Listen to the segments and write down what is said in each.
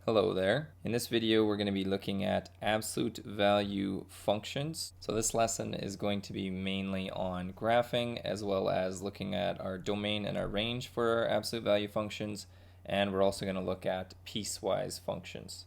Hello there. In this video we're going to be looking at absolute value functions. So this lesson is going to be mainly on graphing as well as looking at our domain and our range for our absolute value functions, and we're also going to look at piecewise functions.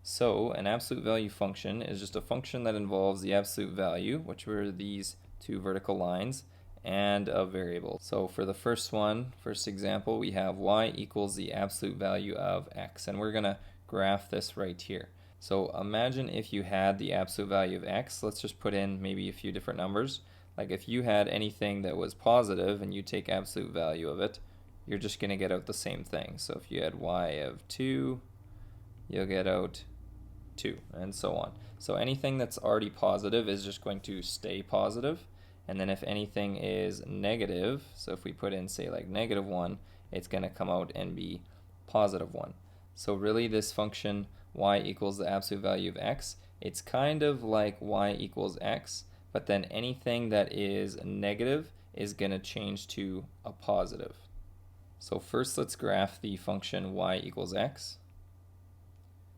So an absolute value function is just a function that involves the absolute value, which were these two vertical lines, and a variable. So for the first example, we have y equals the absolute value of x, and we're going to graph this right here. So imagine if you had the absolute value of x. Let's just put in maybe a few different numbers. Like if you had anything that was positive and you take absolute value of it, you're just going to get out the same thing. So if you had y of 2, you'll get out 2, and so on. So anything that's already positive is just going to stay positive. And then if anything is negative, so if we put in, say, like -1, it's going to come out and be +1. So really this function y equals the absolute value of x, it's kind of like y equals x, but then anything that is negative is going to change to a positive. So first let's graph the function y equals x.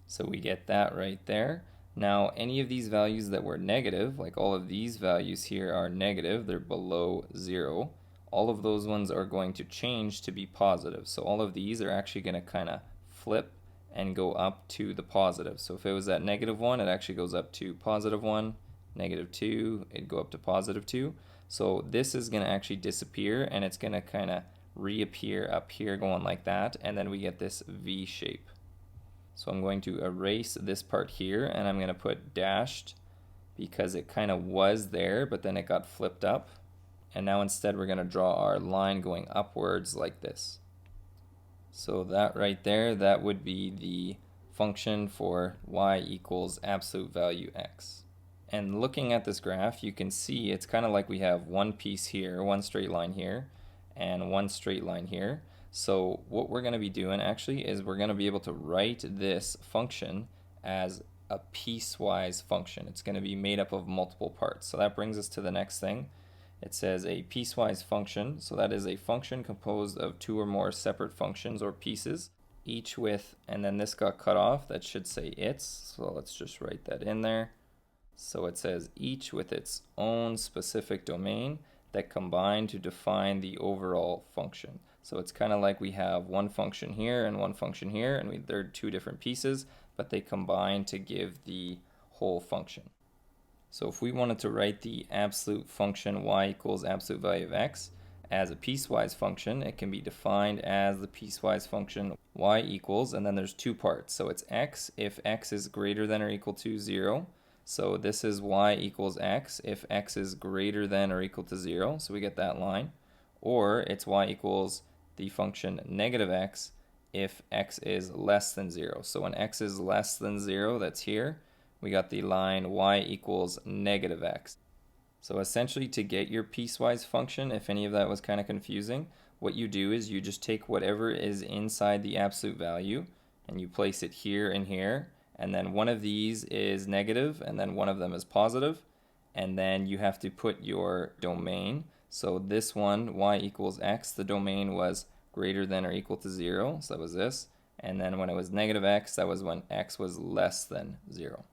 So we get that right there. Now any of these values that were negative, like all of these values here are negative, they're below 0, all of those ones are going to change to be positive. So all of these are actually going to kind of flip and go up to the positive. So if it was at -1, it actually goes up to +1, -2, it'd go up to +2. So this is going to actually disappear and it's going to kind of reappear up here going like that, and then we get this V shape. So I'm going to erase this part here and I'm going to put dashed because it kind of was there but then it got flipped up, and now instead we're going to draw our line going upwards like this. So that right there, that would be the function for y equals absolute value x. And looking at this graph, you can see it's kind of like we have one piece here, one straight line here, and one straight line here. So what we're going to be doing actually is we're going to be able to write this function as a piecewise function. It's going to be made up of multiple parts. So that brings us to the next thing. It says a piecewise function. So that is a function composed of two or more separate functions or pieces, each with, and then this got cut off, that should say its. So let's just write that in there. So it says each with its own specific domain that combine to define the overall function. So it's kind of like we have one function here and one function here, and they're two different pieces, but they combine to give the whole function. So if we wanted to write the absolute function y equals absolute value of x as a piecewise function, it can be defined as the piecewise function y equals, and then there's two parts. So it's x if x is greater than or equal to 0. So this is y equals x if x is greater than or equal to 0. So we get that line. Or it's y equals the function negative x if x is less than 0. So when x is less than 0, that's here, we got the line y equals negative x. So essentially, to get your piecewise function, if any of that was kind of confusing, what you do is you just take whatever is inside the absolute value and you place it here and here, and then one of these is negative and then one of them is positive, and then you have to put your domain. So this one, y equals x, the domain was greater than or equal to 0, so that was this, and then when it was negative x, that was when x was less than 0.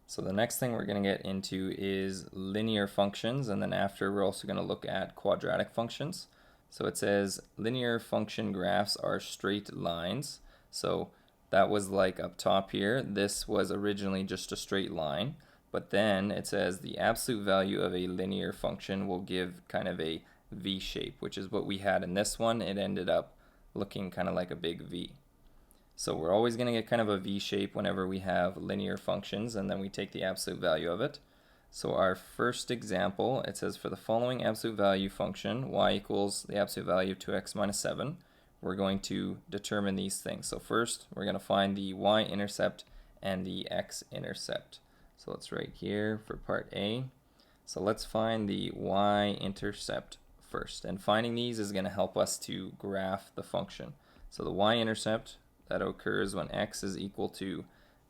So the next thing we're going to get into is linear functions, and then after we're also going to look at quadratic functions. So it says linear function graphs are straight lines. So that was like up top here. This was originally just a straight line, but then it says the absolute value of a linear function will give kind of a V shape, which is what we had in this one. It ended up looking kind of like a big V. So we're always going to get kind of a V shape whenever we have linear functions, and then we take the absolute value of it. So our first example, it says for the following absolute value function, y equals the absolute value of 2x minus 7, we're going to determine these things. So first, we're going to find the y-intercept and the x-intercept. So let's write here for part A. So let's find the y-intercept first. And finding these is going to help us to graph the function. So the y-intercept, that occurs when x is equal to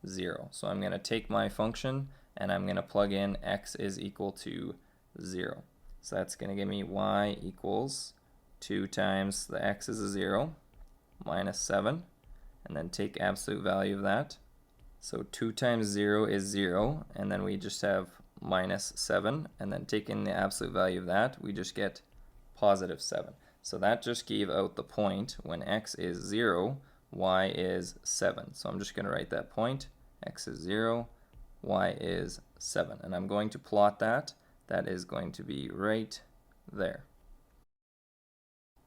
0. So I'm going to take my function and I'm going to plug in x is equal to 0. So that's going to give me y equals 2 times the x is a 0, minus 7, and then take absolute value of that. So 2 times 0 is 0, and then we just have minus 7, and then taking the absolute value of that, we just get positive 7. So that just gave out the point when x is 0, y is 7. So I'm just going to write that point, x is 0, y is 7. And I'm going to plot that. That is going to be right there.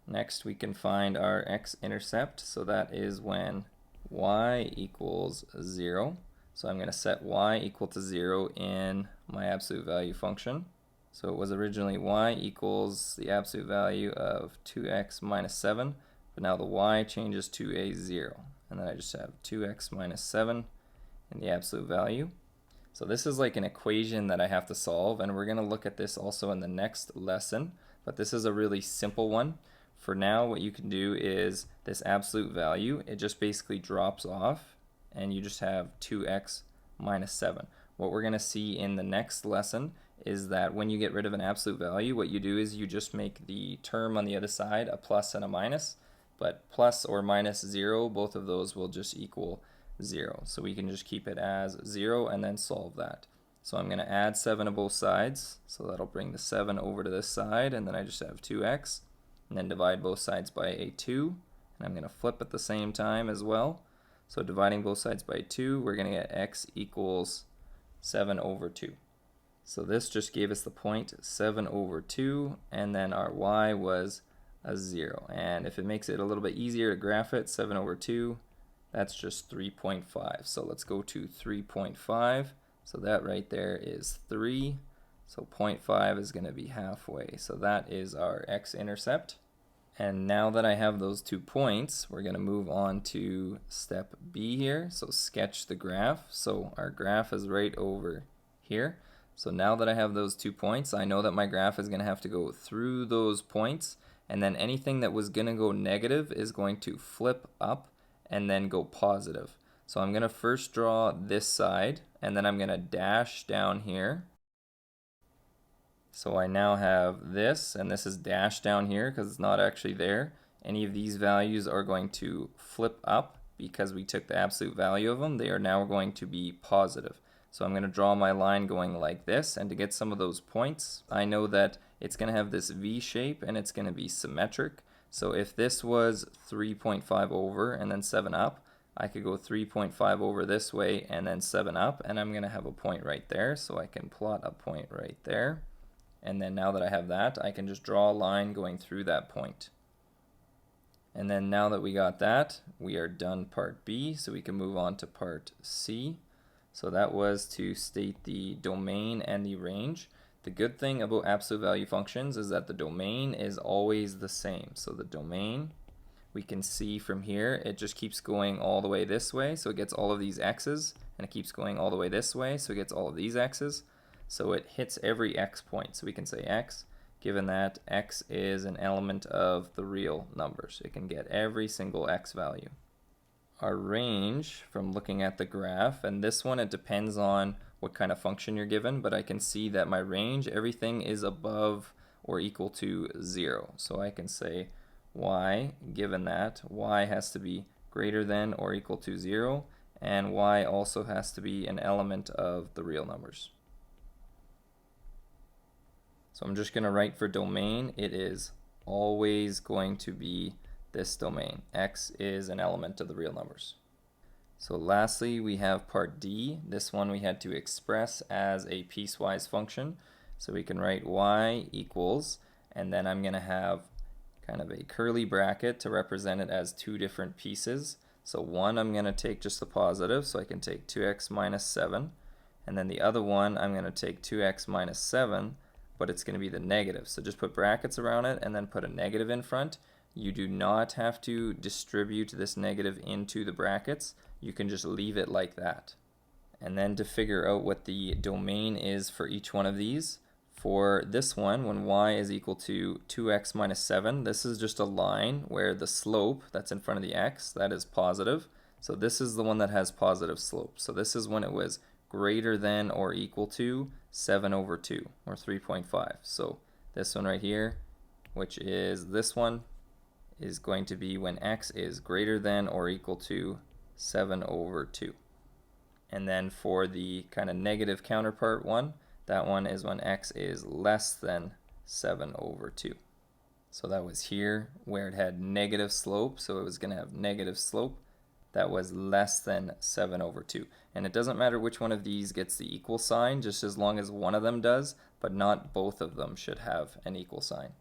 Next we can find our x-intercept. So that is when y equals 0. So I'm going to set y equal to 0 in my absolute value function. So it was originally y equals the absolute value of 2x minus 7, but now the y changes to a 0. And then I just have 2x minus 7 in the absolute value. So this is like an equation that I have to solve, and we're going to look at this also in the next lesson, but this is a really simple one. For now, what you can do is this absolute value, it just basically drops off, and you just have 2x minus 7. What we're going to see in the next lesson is that when you get rid of an absolute value, what you do is you just make the term on the other side a plus and a minus, but plus or minus 0, both of those will just equal 0. So we can just keep it as 0 and then solve that. So I'm going to add 7 to both sides, so that'll bring the 7 over to this side, and then I just have 2x, and then divide both sides by a 2, and I'm going to flip at the same time as well. So dividing both sides by 2, we're going to get x equals 7 over 2. So this just gave us the point 7 over 2, and then our y was a 0. And if it makes it a little bit easier to graph it, 7 over 2, that's just 3.5. So let's go to 3.5. So that right there is 3. So 0.5 is going to be halfway. So that is our x-intercept. And now that I have those 2 points, we're going to move on to step B here. So sketch the graph. So our graph is right over here. So now that I have those 2 points, I know that my graph is going to have to go through those points, and then anything that was going to go negative is going to flip up and then go positive. So I'm going to first draw this side, and then I'm going to dash down here. So I now have this, and this is dashed down here because it's not actually there. Any of these values are going to flip up because we took the absolute value of them. They are now going to be positive. So I'm going to draw my line going like this, and to get some of those points, I know that it's going to have this V shape and it's going to be symmetric. So if this was 3.5 over and then 7 up, I could go 3.5 over this way and then 7 up, and I'm going to have a point right there. So I can plot a point right there. And then now that I have that, I can just draw a line going through that point. And then now that we got that, we are done part B, so we can move on to part C. So that was to state the domain and the range. The good thing about absolute value functions is that the domain is always the same. So the domain, we can see from here, it just keeps going all the way this way, so it gets all of these x's, and it keeps going all the way this way, so it gets all of these x's. So it hits every x point. So we can say x, given that x is an element of the real numbers. It can get every single x value. Our range, from looking at the graph, and this one it depends on what kind of function you're given, but I can see that my range, everything is above or equal to 0. So I can say y, given that y has to be greater than or equal to 0, and y also has to be an element of the real numbers. So I'm just going to write for domain, it is always going to be this domain. X is an element of the real numbers. So lastly, we have part D. This one we had to express as a piecewise function. So we can write y equals, and then I'm going to have kind of a curly bracket to represent it as 2 different pieces. So one I'm going to take just the positive, so I can take 2x minus 7. And then the other one I'm going to take 2x minus 7, but it's going to be the negative. So just put brackets around it and then put a negative in front. You do not have to distribute this negative into the brackets. You can just leave it like that. And then to figure out what the domain is for each one of these, for this one, when y is equal to 2x minus 7, this is just a line where the slope that's in front of the x, that is positive. So this is the one that has positive slope. So this is when it was greater than or equal to 7 over 2, or 3.5. So this one right here which is this one, is going to be when x is greater than or equal to 7 over 2. And then for the kind of negative counterpart one, that one is when x is less than 7 over 2. So that was here where it had negative slope, so it was going to have negative slope. That was less than 7 over 2. And it doesn't matter which one of these gets the equal sign, just as long as one of them does, but not both of them should have an equal sign.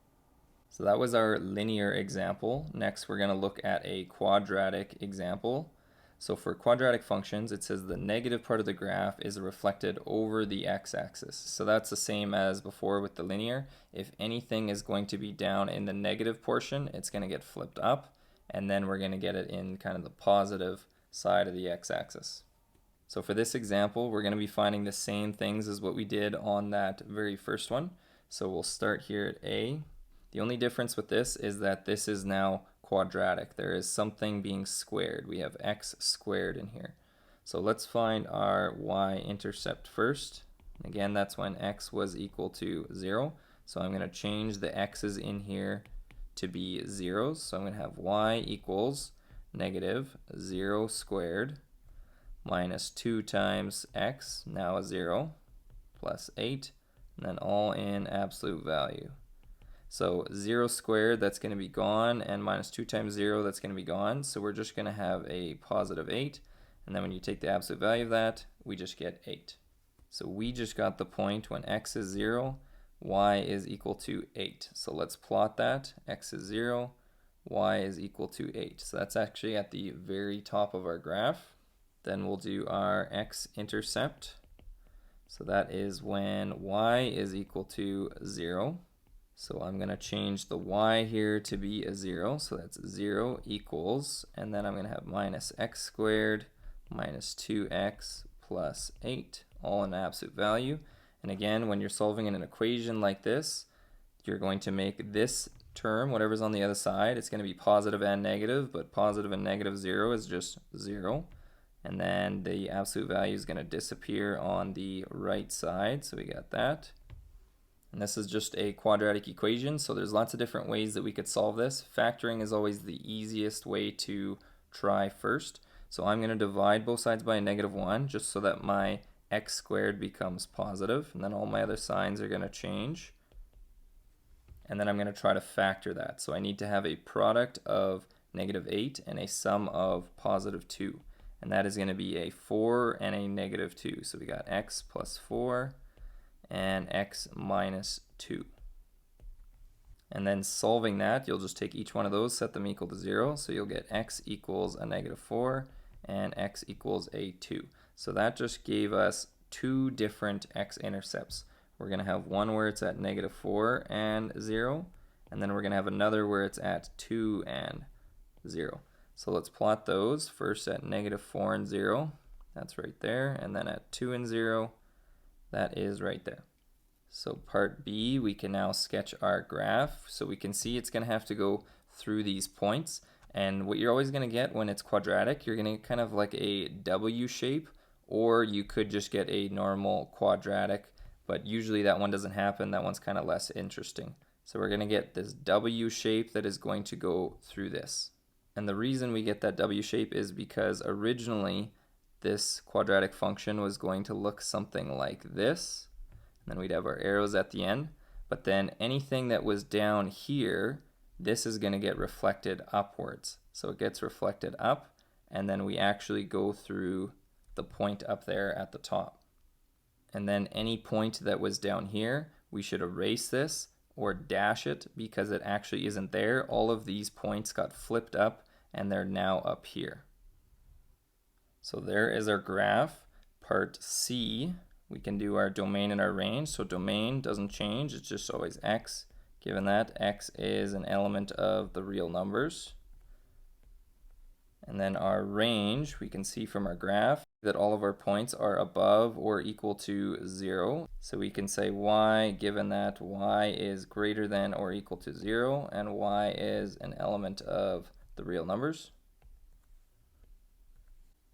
So that was our linear example. Next, we're going to look at a quadratic example. So for quadratic functions, it says the negative part of the graph is reflected over the x-axis. So that's the same as before with the linear. If anything is going to be down in the negative portion, it's going to get flipped up, and then we're going to get it in kind of the positive side of the x-axis. So for this example, we're going to be finding the same things as what we did on that very first one. So we'll start here at A. The only difference with this is that this is now quadratic. There is something being squared. We have x squared in here. So let's find our y-intercept first. Again, that's when x was equal to 0. So I'm going to change the x's in here to be zeros. So I'm going to have y equals negative 0 squared minus 2 times x, now a 0, plus 8, and then all in absolute value. So 0 squared, that's going to be gone, and minus 2 times 0, that's going to be gone. So we're just going to have a positive 8, and then when you take the absolute value of that, we just get 8. So we just got the point when x is 0, y is equal to 8. So let's plot that. X is 0, y is equal to 8. So that's actually at the very top of our graph. Then we'll do our x-intercept. So that is when y is equal to 0. So I'm going to change the y here to be a 0. So that's 0 equals, and then I'm going to have minus x squared minus 2x plus 8, all in absolute value. And again, when you're solving in an equation like this, you're going to make this term, whatever's on the other side, it's going to be positive and negative, but positive and negative 0 is just 0. And then the absolute value is going to disappear on the right side, so we got that. And this is just a quadratic equation, so there's lots of different ways that we could solve this. Factoring is always the easiest way to try first. So I'm going to divide both sides by a -1 just so that my x squared becomes positive, and then all my other signs are going to change. And then I'm going to try to factor that. So I need to have a product of -8 and a sum of +2. And that is going to be a 4 and a -2. So we got x plus 4 and x minus 2. And then solving that, you'll just take each one of those, set them equal to 0. So you'll get x equals a -4 and x equals a 2. So that just gave us two different x-intercepts. We're going to have one where it's at -4 and 0, and then we're going to have another where it's at 2 and 0. So let's plot those. First at -4 and 0, that's right there, and then at 2 and 0, that is right there. So part B, we can now sketch our graph. So we can see it's going to have to go through these points. And what you're always going to get when it's quadratic, you're going to get kind of like a W shape, or you could just get a normal quadratic, but usually that one doesn't happen. That one's kind of less interesting. So we're going to get this W shape that is going to go through this. And the reason we get that W shape is because originally this quadratic function was going to look something like this. And then we'd have our arrows at the end. But then anything that was down here, this is going to get reflected upwards. So it gets reflected up, and then we actually go through the point up there at the top. And then any point that was down here, we should erase this or dash it because it actually isn't there. All of these points got flipped up and they're now up here. So there is our graph. Part C, we can do our domain and our range. So domain doesn't change, it's just always x. Given that x is an element of the real numbers. And then our range, we can see from our graph that all of our points are above or equal to 0. So we can say y, given that y is greater than or equal to 0, and y is an element of the real numbers.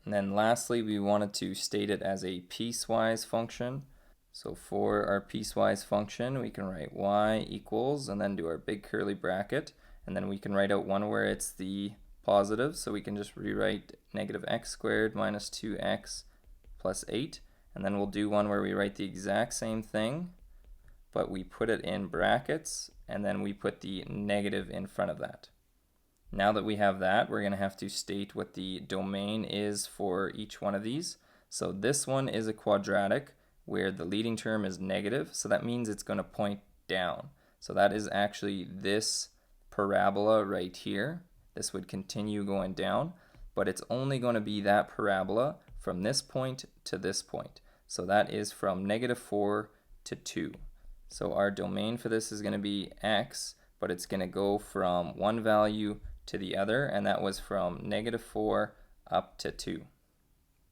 And then lastly, we wanted to state it as a piecewise function. So for our piecewise function, we can write y equals and then do our big curly bracket, and then we can write out one where it's the positive, so we can just rewrite negative x squared minus 2x plus 8, and then we'll do one where we write the exact same thing, but we put it in brackets, and then we put the negative in front of that. Now that we have that, we're going to have to state what the domain is for each one of these. So this one is a quadratic where the leading term is negative, so that means it's going to point down. So that is actually this parabola right here. This would continue going down, but it's only going to be that parabola from this point to this point. So that is from -4 to 2. So our domain for this is going to be x, but it's going to go from one value to the other, and that was from -4 up to 2.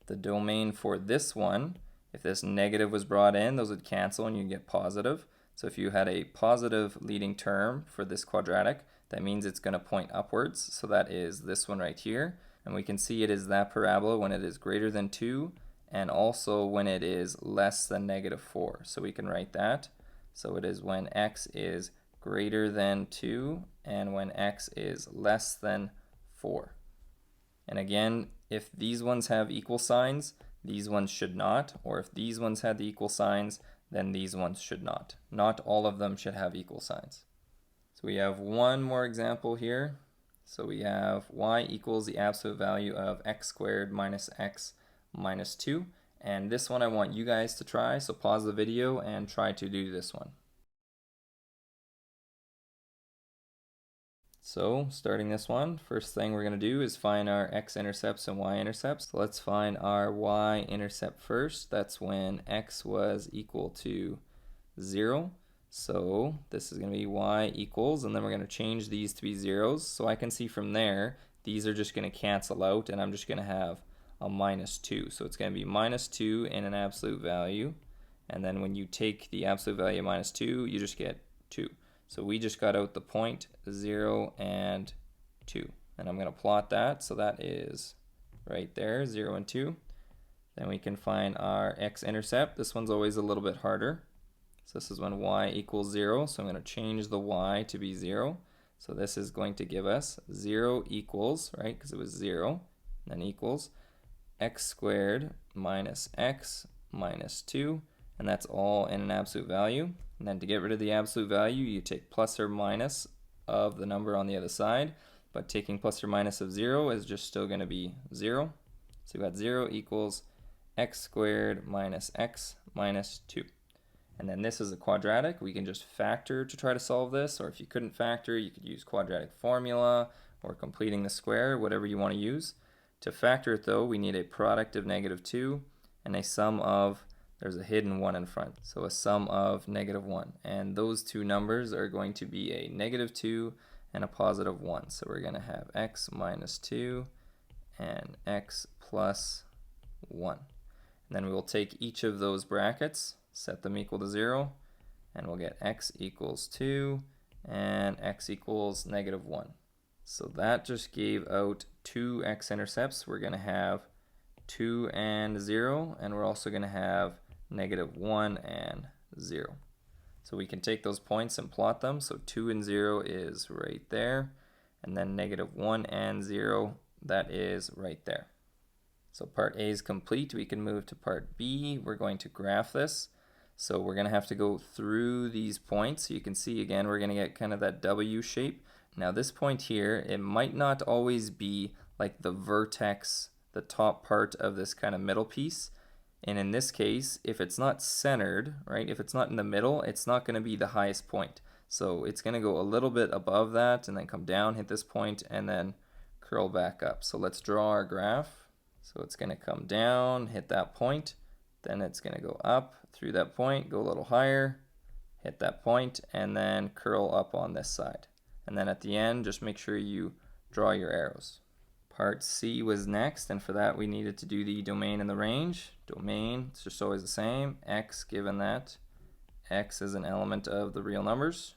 The domain for this one, if this negative was brought in, those would cancel and you get positive. So if you had a positive leading term for this quadratic, that means it's going to point upwards. So that is this one right here. And we can see it is that parabola when it is greater than 2 and also when it is less than -4. So we can write that. So it is when x is greater than 2 and when x is less than 4. And again, if these ones have equal signs, these ones should not, or if these ones had the equal signs, then these ones should not. Not all of them should have equal signs. So we have one more example here. So we have y equals the absolute value of x squared minus x minus 2. And this one I want you guys to try, so pause the video and try to do this one. So starting this one, first thing we're going to do is find our x-intercepts and y-intercepts. So let's find our y-intercept first. That's when x was equal to 0. So this is going to be y equals, and then we're going to change these to be zeros. So I can see from there, these are just going to cancel out, and I'm just going to have a -2. So it's going to be -2 in an absolute value. And then when you take the absolute value of -2, you just get 2. So we just got out the point 0 and 2. And I'm going to plot that. So that is right there, 0 and 2. Then we can find our x-intercept. This one's always a little bit harder. So this is when y equals 0. So I'm going to change the y to be 0. So this is going to give us 0 equals, right, because it was 0, then equals x squared minus x minus 2. And that's all in an absolute value. And then to get rid of the absolute value, you take plus or minus of the number on the other side. But taking plus or minus of 0 is just still going to be 0. So we got 0 equals x squared minus x minus 2. And then this is a quadratic. We can just factor to try to solve this. Or if you couldn't factor, you could use quadratic formula or completing the square, whatever you want to use. To factor it though, we need a product of -2 and a sum of, there's a hidden 1 in front, so a sum of -1. And those two numbers are going to be a -2 and a +1. So we're going to have x minus 2 and x plus 1. And then we will take each of those brackets, set them equal to 0, and we'll get x equals 2 and x equals -1. So that just gave out two x-intercepts. We're going to have 2 and 0, and we're also going to have -1 and 0. So we can take those points and plot them. So 2 and 0 is right there, and then -1 and 0, that is right there. So part A is complete. We can move to part B. We're going to graph this. So we're going to have to go through these points. You can see again, we're going to get kind of that W shape. Now this point here, it might not always be like the vertex, the top part of this kind of middle piece. And in this case, if it's not centered, right, if it's not in the middle, it's not going to be the highest point. So it's going to go a little bit above that and then come down, hit this point, and then curl back up. So let's draw our graph. So it's going to come down, hit that point, then it's going to go up through that point, go a little higher, hit that point, and then curl up on this side. And then at the end, just make sure you draw your arrows. Part C was next, and for that we needed to do the domain and the range. Domain, it's just always the same. X, given that X is an element of the real numbers.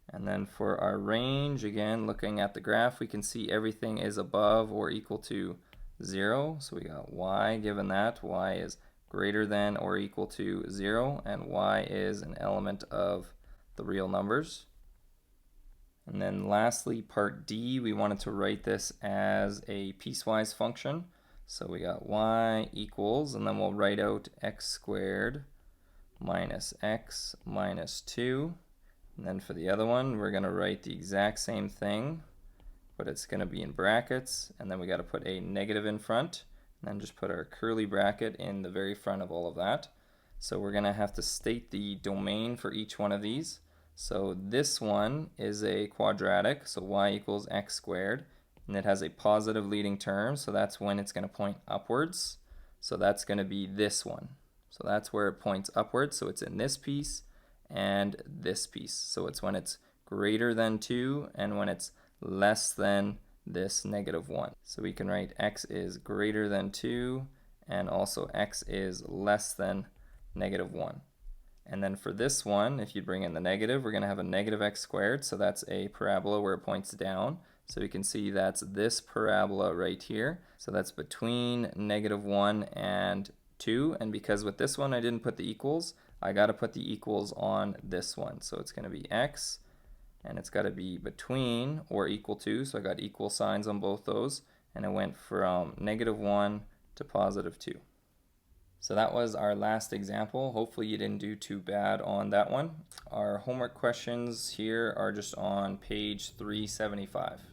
And then for our range, again, looking at the graph, we can see everything is above or equal to 0. So we got y, given that y is greater than or equal to 0, and y is an element of the real numbers. And then lastly, part D, we wanted to write this as a piecewise function. So we got y equals, and then we'll write out x squared minus x minus 2. And then for the other one, we're going to write the exact same thing, but it's going to be in brackets, and then we got to put a negative in front, and then just put our curly bracket in the very front of all of that. So we're going to have to state the domain for each one of these. So this one is a quadratic, so y equals x squared, and it has a positive leading term, so that's when it's going to point upwards. So that's going to be this one. So that's where it points upwards, so it's in this piece and this piece. So it's when it's greater than 2 and when it's less than this -1. So we can write x is greater than 2 and also x is less than -1. And then for this one, if you bring in the negative, we're going to have a negative x squared. So that's a parabola where it points down. So we can see that's this parabola right here. So that's between -1 and 2. And because with this one I didn't put the equals, I got to put the equals on this one. So it's going to be x, and it's got to be between or equal to. So I got equal signs on both those. And it went from -1 to +2. So that was our last example. Hopefully you didn't do too bad on that one. Our homework questions here are just on page 375.